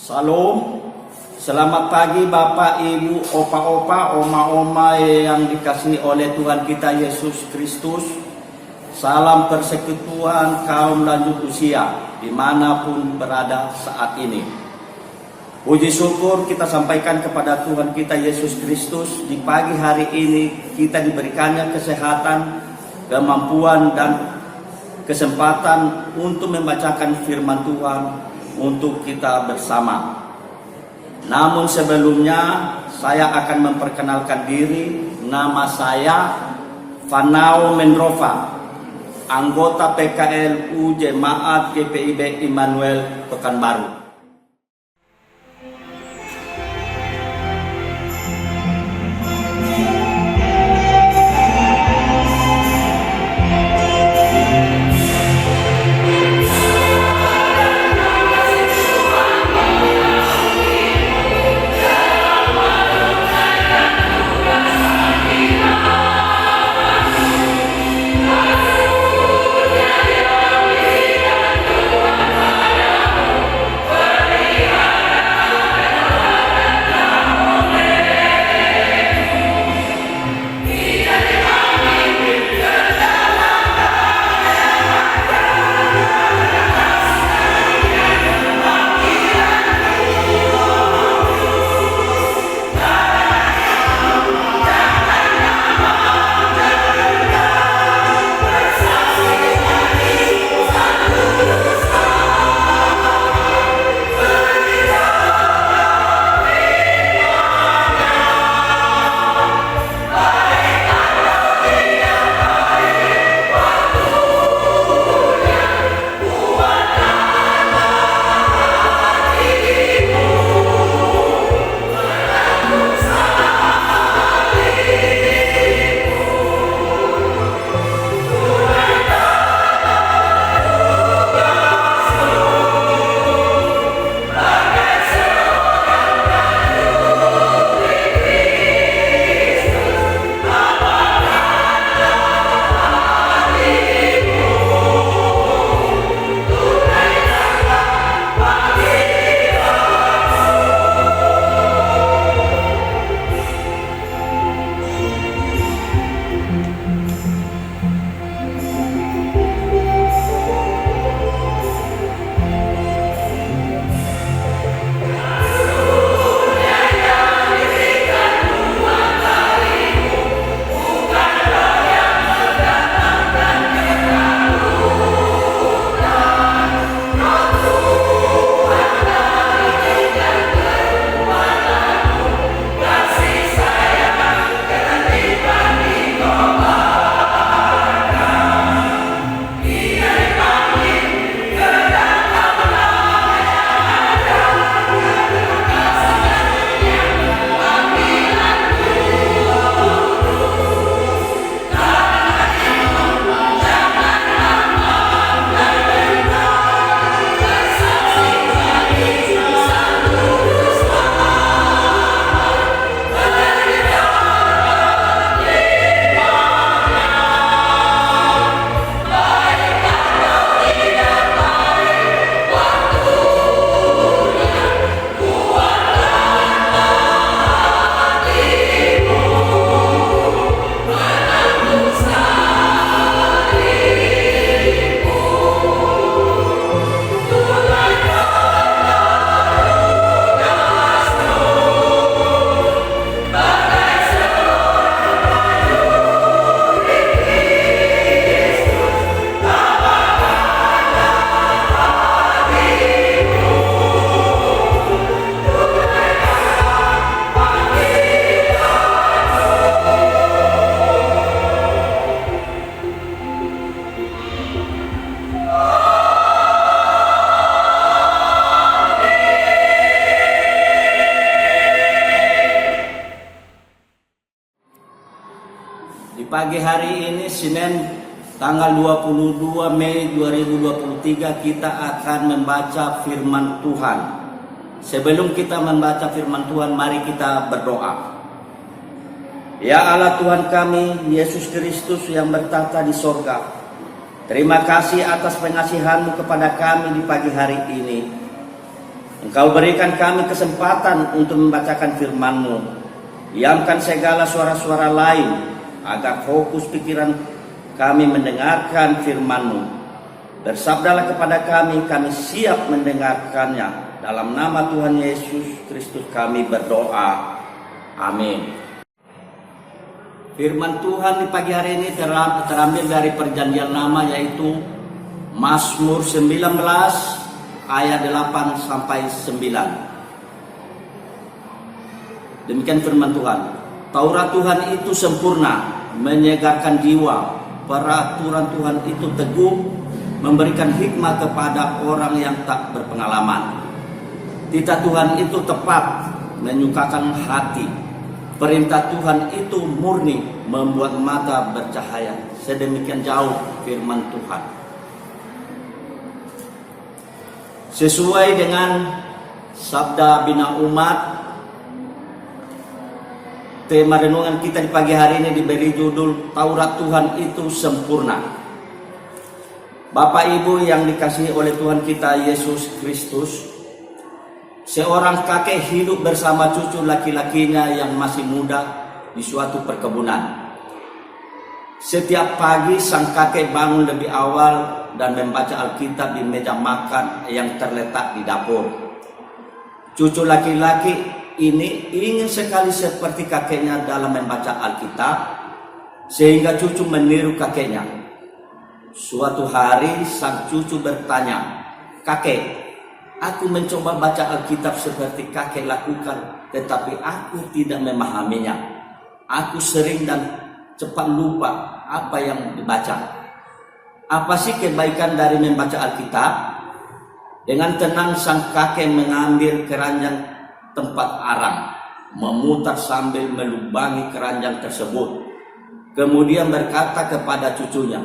Salam, selamat pagi Bapak, Ibu, Opa-opa, Oma-oma yang dikasihi oleh Tuhan kita Yesus Kristus. Salam persekutuan kaum lanjut usia dimanapun berada saat ini. Puji syukur kita sampaikan kepada Tuhan kita Yesus Kristus. Di pagi hari ini kita diberikannya kesehatan, kemampuan dan kesempatan untuk membacakan firman Tuhan untuk kita bersama. Namun sebelumnya saya akan memperkenalkan diri. Nama saya Fanao Mendrova, anggota PKLU Jemaat GPIB Immanuel Pekanbaru. Di pagi hari ini Senin tanggal 22 Mei 2023 kita akan membaca firman Tuhan. Sebelum kita membaca firman Tuhan, mari kita berdoa. Ya Allah Tuhan kami, Yesus Kristus yang bertata di sorga, terima kasih atas pengasihan-Mu kepada kami di pagi hari ini. Engkau berikan kami kesempatan untuk membacakan firman-Mu. Diamkan segala suara-suara lain, agar fokus pikiran kami mendengarkan firman-Mu. Bersabdalah kepada kami siap mendengarkannya. Dalam nama Tuhan Yesus Kristus kami berdoa. Amin. Firman Tuhan di pagi hari ini terambil dari perjanjian lama, yaitu Mazmur 19 ayat 8 sampai 9. Demikian firman Tuhan. Taurat Tuhan itu sempurna, menyegarkan jiwa. Peraturan Tuhan itu teguh, memberikan hikmat kepada orang yang tak berpengalaman. Titah Tuhan itu tepat, menyukakan hati. Perintah Tuhan itu murni, membuat mata bercahaya. Sedemikian jauh firman Tuhan. Sesuai dengan sabda bina umat, tema renungan kita di pagi hari ini diberi judul Taurat Tuhan itu sempurna. Bapak Ibu yang dikasihi oleh Tuhan kita Yesus Kristus, seorang kakek hidup bersama cucu laki-lakinya yang masih muda di suatu perkebunan. Setiap pagi sang kakek bangun lebih awal dan membaca Alkitab di meja makan yang terletak di dapur. Cucu laki-laki ini ingin sekali seperti kakeknya dalam membaca Alkitab, sehingga cucu meniru kakeknya. Suatu hari sang cucu bertanya, "Kakek, aku mencoba baca Alkitab seperti kakek lakukan, tetapi aku tidak memahaminya. Aku sering dan cepat lupa apa yang dibaca. Apa sih kebaikan dari membaca Alkitab?" Dengan tenang sang kakek mengambil keranjang tempat arang, memutar sambil melubangi keranjang tersebut. Kemudian berkata kepada cucunya,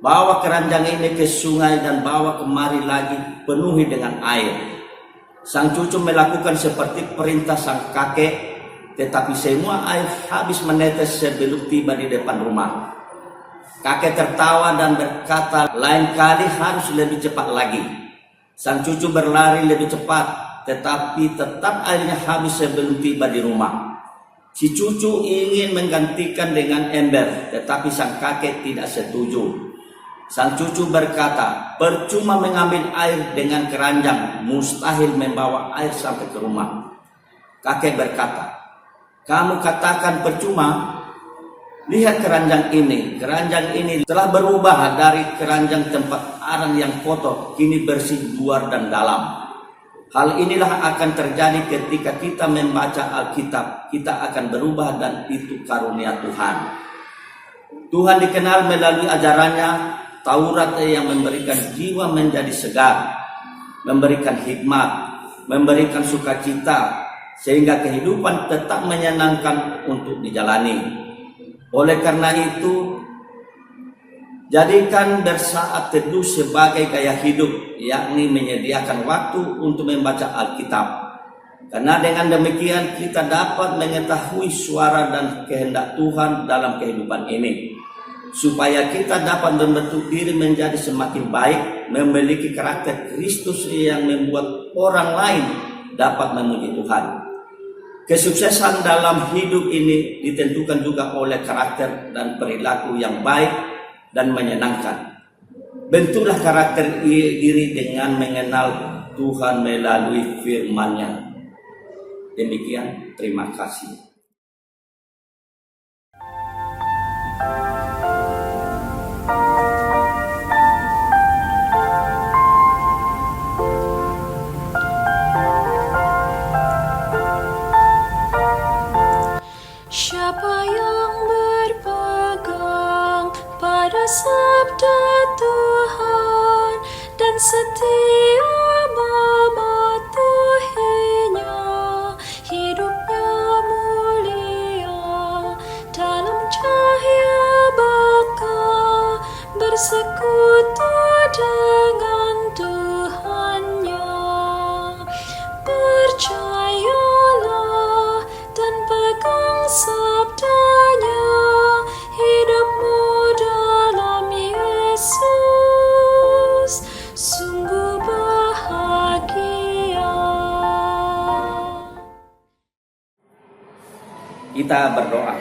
"Bawa keranjang ini ke sungai dan bawa kemari lagi, penuhi dengan air." Sang cucu melakukan seperti perintah sang kakek, tetapi semua air habis menetes sebelum tiba di depan rumah. Kakek tertawa dan berkata, "Lain kali harus lebih cepat lagi." Sang cucu berlari lebih cepat, tetapi tetap airnya habis sebelum tiba di rumah. Si cucu ingin menggantikan dengan ember, tetapi sang kakek tidak setuju. Sang cucu berkata, "Percuma mengambil air dengan keranjang, mustahil membawa air sampai ke rumah." Kakek berkata, "Kamu katakan percuma? Lihat keranjang ini. Keranjang ini telah berubah dari keranjang tempat arang yang kotor, kini bersih luar dan dalam. Hal inilah akan terjadi ketika kita membaca Alkitab. Kita akan berubah dan itu karunia Tuhan." Tuhan dikenal melalui ajarannya, Taurat yang memberikan jiwa menjadi segar, memberikan hikmat, memberikan sukacita, sehingga kehidupan tetap menyenangkan untuk dijalani. Oleh karena itu, jadikan bersaat teduh sebagai gaya hidup, yakni menyediakan waktu untuk membaca Alkitab. Karena dengan demikian kita dapat mengetahui suara dan kehendak Tuhan dalam kehidupan ini, supaya kita dapat membentuk diri menjadi semakin baik, memiliki karakter Kristus yang membuat orang lain dapat memuji Tuhan. Kesuksesan dalam hidup ini ditentukan juga oleh karakter dan perilaku yang baik dan menyenangkan. Bentuklah karakter diri dengan mengenal Tuhan melalui firman-Nya. Demikian, terima kasih. Siapa yang berpegang pada sabda Tuhan dan setia mematuhinya, hidupnya mulia dalam cahaya baka, bersekutu dengan Tuhannya. Percayalah dan pegang sabdanya, hidupmu dalam Yesus sungguh bahagia. Kita berdoa.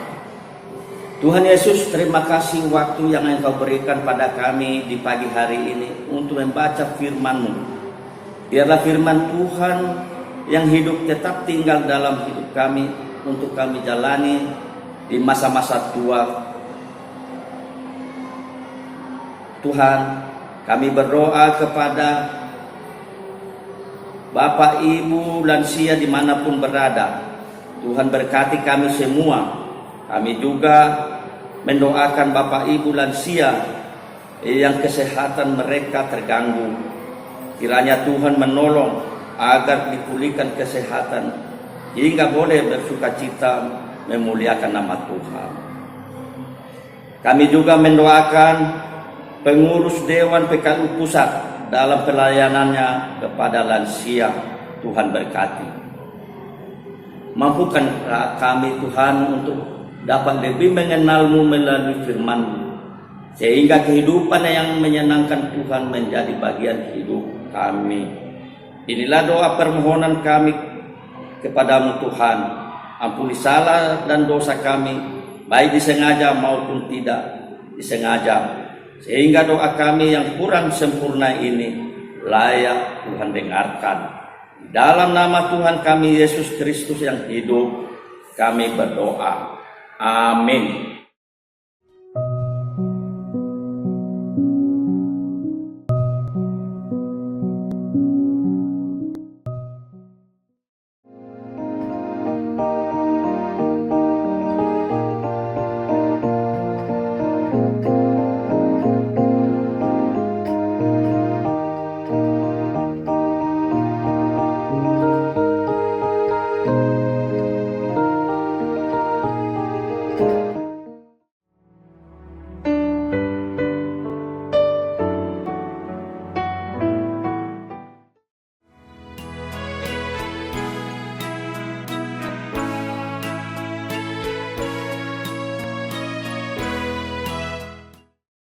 Tuhan Yesus, terima kasih waktu yang Engkau berikan pada kami di pagi hari ini untuk membaca firman-Mu. Biarlah firman Tuhan yang hidup tetap tinggal dalam hidup kami untuk kami jalani di masa-masa tua. Tuhan, kami berdoa kepada Bapak, Ibu, lansia dimanapun berada. Tuhan berkati kami semua. Kami juga mendoakan Bapak Ibu lansia yang kesehatan mereka terganggu. Kiranya Tuhan menolong agar dipulihkan kesehatan hingga boleh bersukacita memuliakan nama Tuhan. Kami juga mendoakan pengurus Dewan PKU Pusat dalam pelayanannya kepada lansia. Tuhan berkati. Mampukan kami Tuhan untuk dapat lebih mengenal-Mu melalui firman-Mu, sehingga kehidupan yang menyenangkan Tuhan menjadi bagian hidup kami. Inilah doa permohonan kami kepadamu Tuhan. Ampuni salah dan dosa kami, baik disengaja maupun tidak disengaja, sehingga doa kami yang kurang sempurna ini layak Tuhan dengarkan. Dalam nama Tuhan kami Yesus Kristus yang hidup, kami berdoa. Amin.